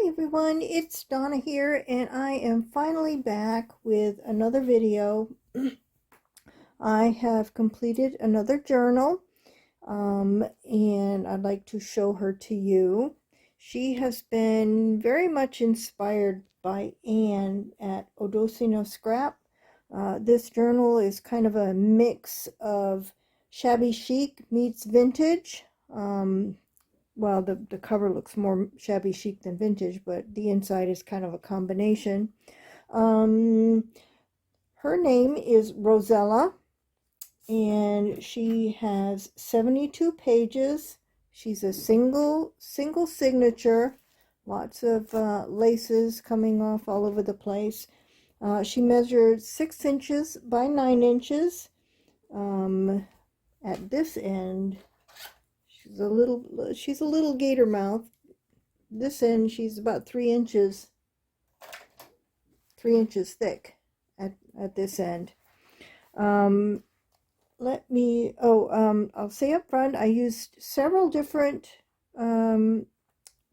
Hi everyone, it's Donna here, and I am finally back with another video. I have completed another journal, and I'd like to show her to you. She has been very much inspired by Anne at Odosino Scrap. This journal is kind of a mix of shabby chic meets vintage. Well, the cover looks more shabby chic than vintage, but the inside is kind of a combination. Um, Her name is Rosella, and she has 72 pages. She's a single signature, lots of laces coming off all over the place. She measured 6 inches by 9 inches. At this end, she's a little gator mouth. This end, she's about 3 inches thick at this end. I'll say up front, I used several different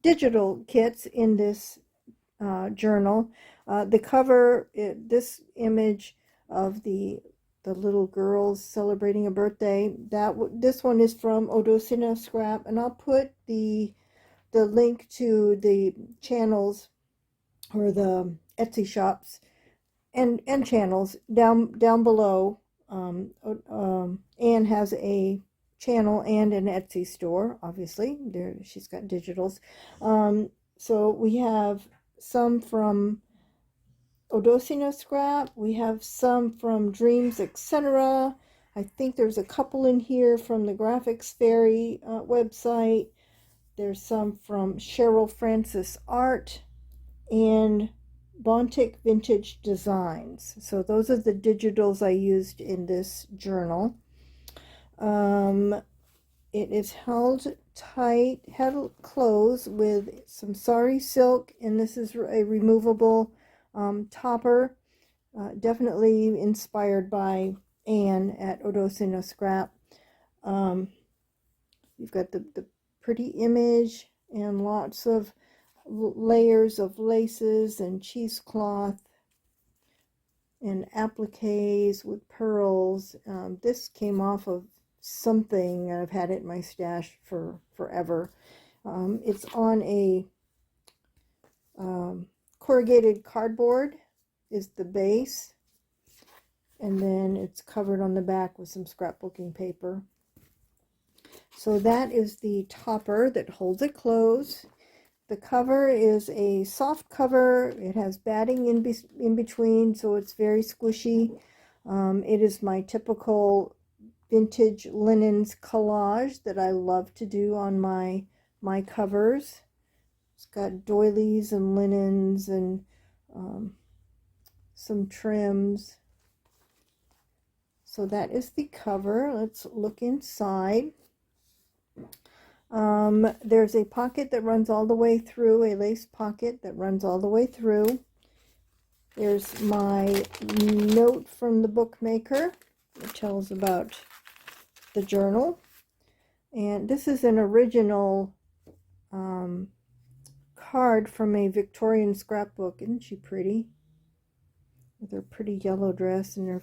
digital kits in this journal. The cover, this image of the little girls celebrating a birthday, this one is from Odosino Scrap, and I'll put the link to the channels or the Etsy shops and channels down below. Anne has a channel and an Etsy store, obviously. There, she's got digitals. So we have some from Odosino Scrap. We have some from Dreams, etc. I think there's a couple in here from the Graphics Fairy website. There's some from Cheryl Francis Art and Bontic Vintage Designs. So those are the digitals I used in this journal. It is held closed with some sari silk, and this is a removable topper. Definitely inspired by Anne at Odosino Scrap. You've got the pretty image and lots of layers of laces and cheesecloth and appliques with pearls. This came off of something. I've had it in my stash for forever. It's on a corrugated cardboard is the base, and then it's covered on the back with some scrapbooking paper. So that is the topper that holds it closed. The cover is a soft cover. It has batting in between, so it's very squishy. It is my typical vintage linens collage that I love to do on my covers. It's got doilies and linens and some trims. So that is the cover. Let's look inside. There's a pocket that runs all the way through, a lace pocket that runs all the way through. There's my note from the bookmaker that tells about the journal. And this is an original card from a Victorian scrapbook. Isn't she pretty? With her pretty yellow dress and her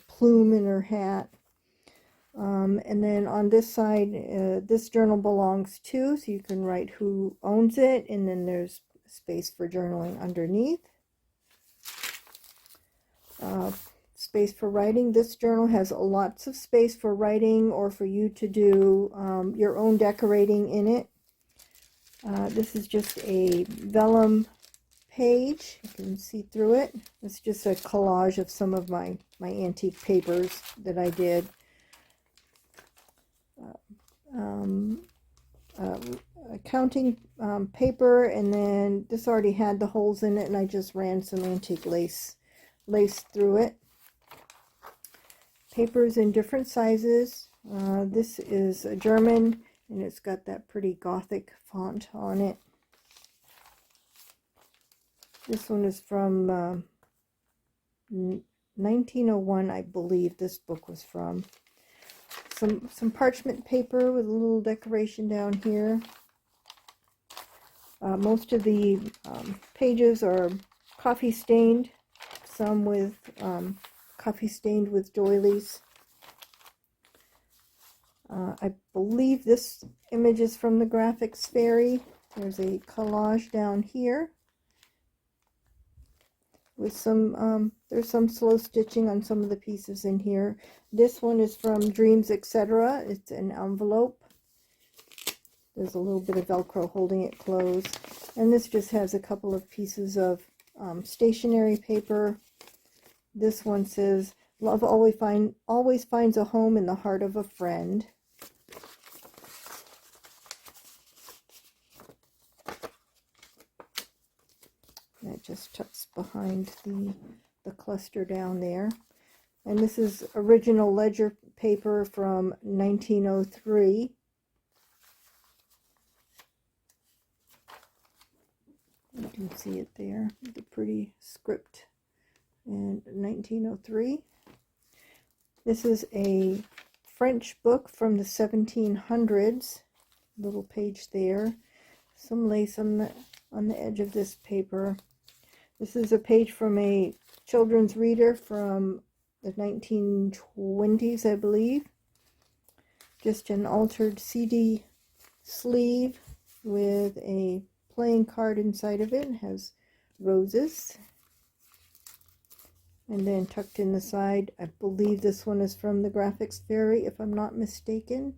plume in her hat. And then on this side, this journal belongs to, so you can write who owns it, and then there's space for journaling underneath. Space for writing. This journal has lots of space for writing or for you to do your own decorating in it. This is just a vellum page. You can see through it. It's just a collage of some of my antique papers that I did. Accounting paper, and then this already had the holes in it, and I just ran some antique lace through it. Papers in different sizes. This is a German, and it's got that pretty Gothic font on it. This one is from 1901, I believe this book was from. Some parchment paper with a little decoration down here. Most of the pages are coffee stained, some with coffee stained with doilies. I believe this image is from the Graphics Fairy. There's a collage down here with some, there's some slow stitching on some of the pieces in here. This one is from Dreams, Etc. It's an envelope. There's a little bit of Velcro holding it closed. And this just has a couple of pieces of stationery paper. This one says, "Love always finds a home in the heart of a friend." That just tucks behind the cluster down there. And this is original ledger paper from 1903. You can see it there, the pretty script in 1903. This is a French book from the 1700s. Little page there. Some lace on the edge of this paper. This is a page from a children's reader from the 1920s, I believe. Just an altered CD sleeve with a playing card inside of it. It has roses. And then tucked in the side, I believe this one is from the Graphics Fairy, if I'm not mistaken.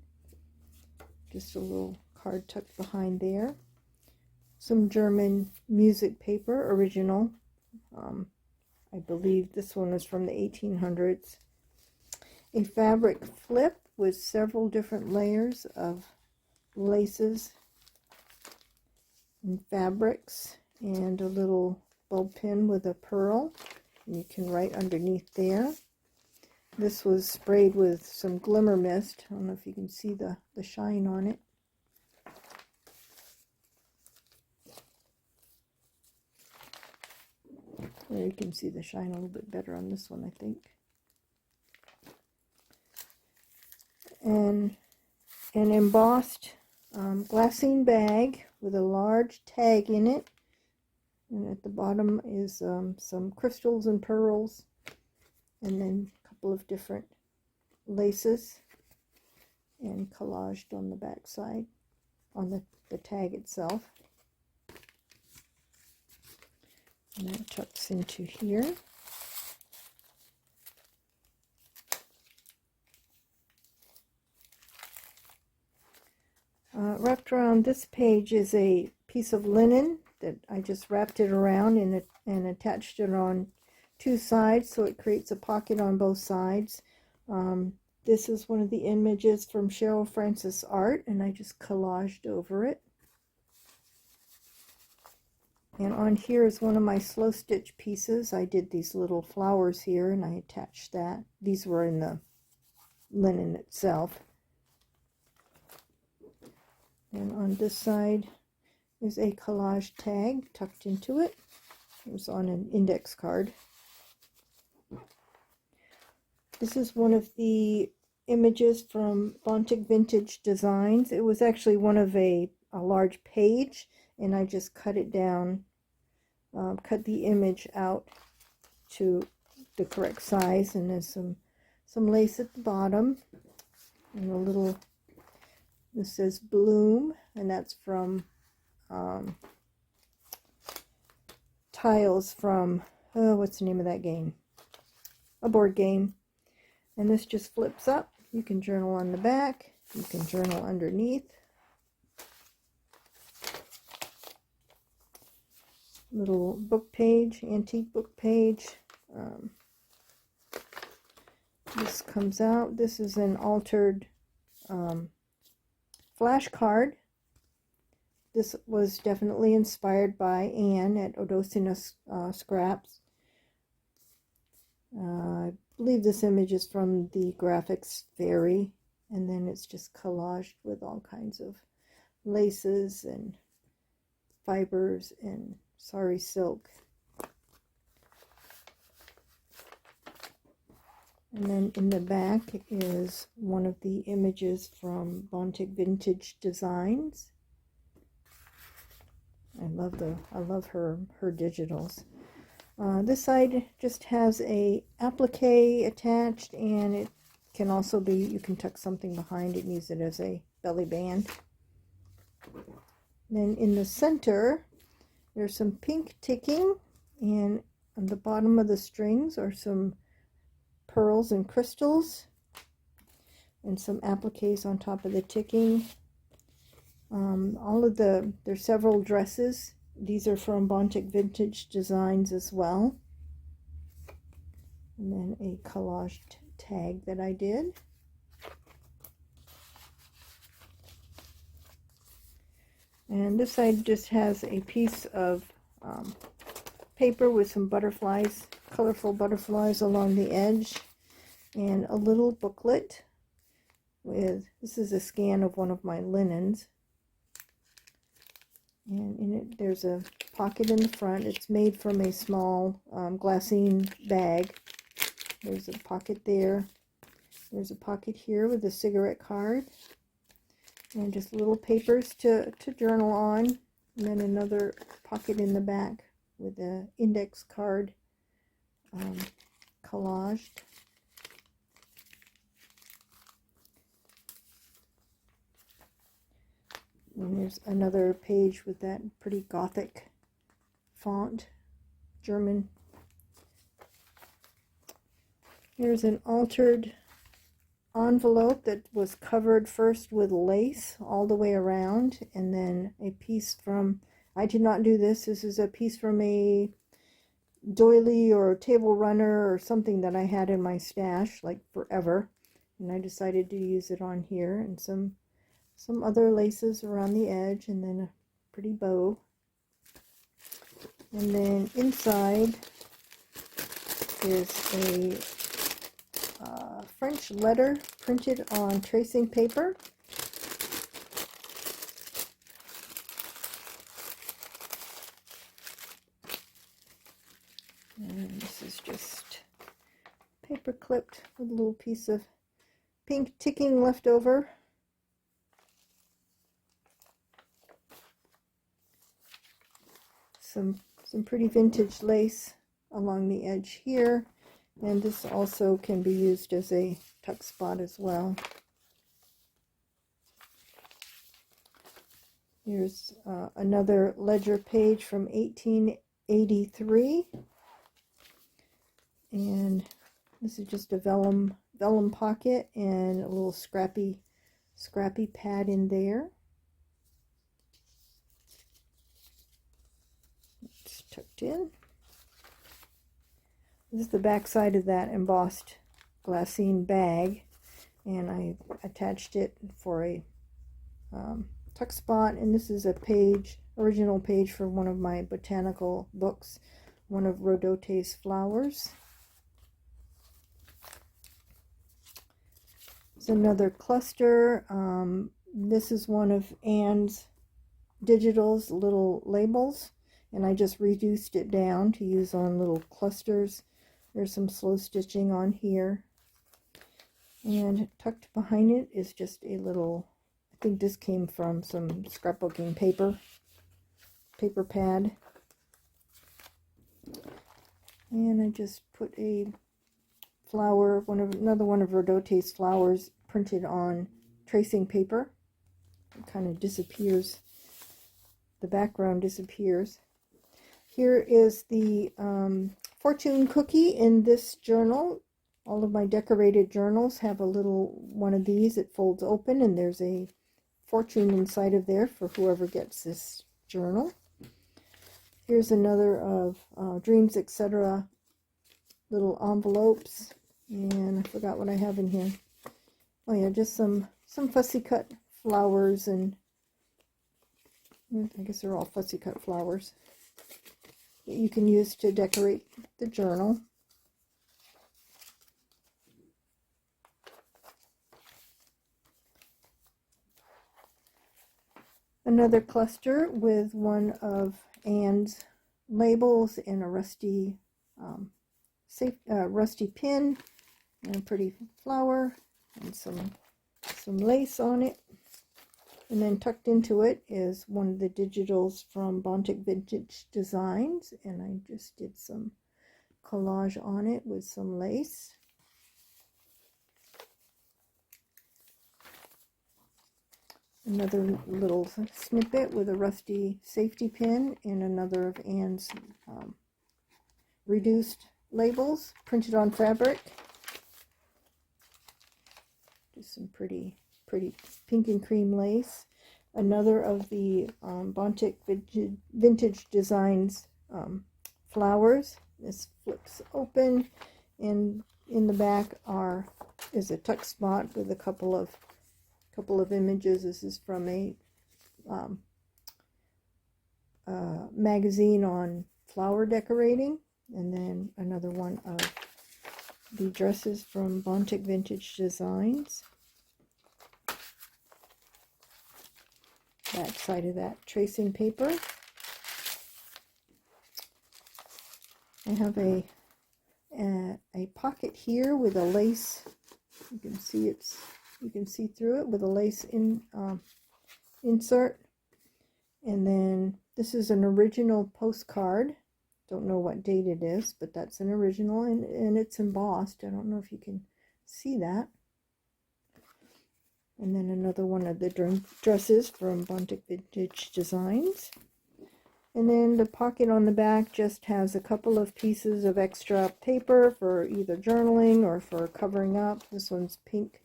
Just a little card tucked behind there. Some German music paper, original. I believe this one is from the 1800s. A fabric flip with several different layers of laces and fabrics, and a little bulb pin with a pearl. And you can write underneath there. This was sprayed with some glimmer mist. I don't know if you can see the shine on it. There, you can see the shine a little bit better on this one, I think. And an embossed glassine bag with a large tag in it. And at the bottom is some crystals and pearls. And then a couple of different laces. And collaged on the back side, on the tag itself. And that tucks into here. Wrapped around this page is a piece of linen that I just wrapped it around and attached it on two sides, so it creates a pocket on both sides. This is one of the images from Cheryl Francis art, and I just collaged over it. And on here is one of my slow stitch pieces. I did these little flowers here and I attached that. These were in the linen itself. And on this side is a collage tag tucked into it. It was on an index card. This is one of the images from Bontic Vintage Designs. It was actually one of a large page, and I just cut it down, cut the image out to the correct size, and there's some lace at the bottom, and a little, this says Bloom, and that's from tiles from, what's the name of that game? A board game. And this just flips up. You can journal on the back, you can journal underneath. Little book page, antique book page. This comes out. This is an altered flashcard. This was definitely inspired by Anne at Odosina Scraps. I believe this image is from the Graphics Fairy, and then it's just collaged with all kinds of laces and fibers and sari silk. And then in the back is one of the images from Bontic Vintage Designs. I love her digitals. This side just has a applique attached, and it can also be, you can tuck something behind it and use it as a belly band. Then in the center, there's some pink ticking, and on the bottom of the strings are some pearls and crystals, and some appliques on top of the ticking. There's several dresses. These are from Bontic Vintage Designs as well. And then a collage tag that I did. And this side just has a piece of paper with some butterflies, colorful butterflies along the edge, and a little booklet with, this is a scan of one of my linens. And in it, there's a pocket in the front. It's made from a small glassine bag. There's a pocket there. There's a pocket here with a cigarette card. And just little papers to journal on. And then another pocket in the back with an index card collaged. And there's another page with that pretty Gothic font, German. Here's an altered envelope that was covered first with lace all the way around, and then a piece from, I did not do this, this is a piece from a doily or table runner or something that I had in my stash like forever, and I decided to use it on here, and some other laces around the edge, and then a pretty bow. And then inside is a French letter printed on tracing paper. And this is just paper clipped with a little piece of pink ticking left over. Some pretty vintage lace along the edge here, and this also can be used as a tuck spot as well. Here's another ledger page from 1883, and this is just a vellum pocket and a little scrappy pad in there. It's tucked in. This is the back side of that embossed glassine bag, and I attached it for a tuck spot. And this is a original page for one of my botanical books, one of Rhodote's flowers. It's another cluster. This is one of Anne's digitals, little labels, and I just reduced it down to use on little clusters. There's some slow stitching on here, and tucked behind it is just a little, I think this came from some scrapbooking paper pad, and I just put a flower, another one of Rhodote's flowers printed on tracing paper. It kind of disappears, the background disappears. Here is the fortune cookie in this journal. All of my decorated journals have a little one of these. It folds open, and there's a fortune inside of there for whoever gets this journal. Here's another of Dreams, etc. little envelopes, and I forgot what I have in here. Oh yeah, just some fussy cut flowers, and I guess they're all fussy cut flowers that you can use to decorate the journal. Another cluster with one of Anne's labels and a rusty rusty pin and a pretty flower and some lace on it. And then tucked into it is one of the digitals from Bontic Vintage Designs, and I just did some collage on it with some lace. Another little snippet with a rusty safety pin and another of Anne's reduced labels printed on fabric. Just some pretty pink and cream lace. Another of the Bontic Vintage Designs flowers. This flips open, and in the back is a tuck spot with a couple of images. This is from a magazine on flower decorating, and then another one of the dresses from Bontic Vintage Designs. Back side of that tracing paper. I have a pocket here with a lace. You can see through it with a lace insert. And then this is an original postcard. Don't know what date it is, but that's an original, and it's embossed. I don't know if you can see that. And then another one of the dresses from Bontic Vintage Designs. And then the pocket on the back just has a couple of pieces of extra paper for either journaling or for covering up. This one's pink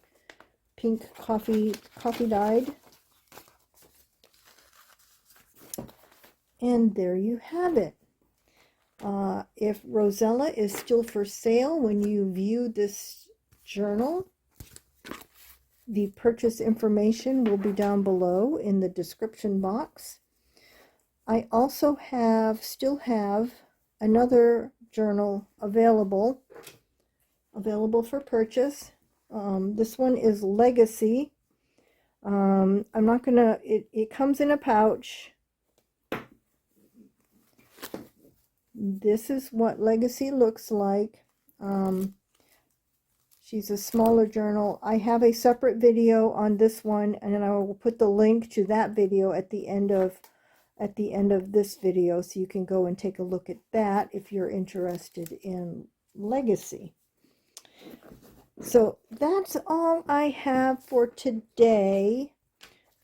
coffee dyed. And there you have it. If Rosella is still for sale when you view this journal, the purchase information will be down below in the description box. I also still have another journal available for purchase. This one is Legacy. I'm not gonna, it comes in a pouch. This is what Legacy looks like. She's a smaller journal. I have a separate video on this one, and then I will put the link to that video at the end of this video, so you can go and take a look at that if you're interested in Legacy. So that's all I have for today.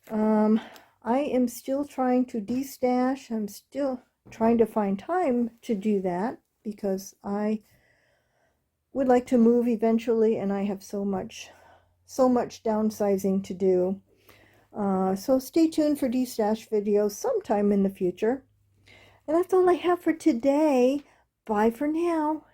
I am still trying to destash. I'm still trying to find time to do that because I would like to move eventually, and I have so much downsizing to do. So stay tuned for destash videos sometime in the future. And that's all I have for today. Bye for now.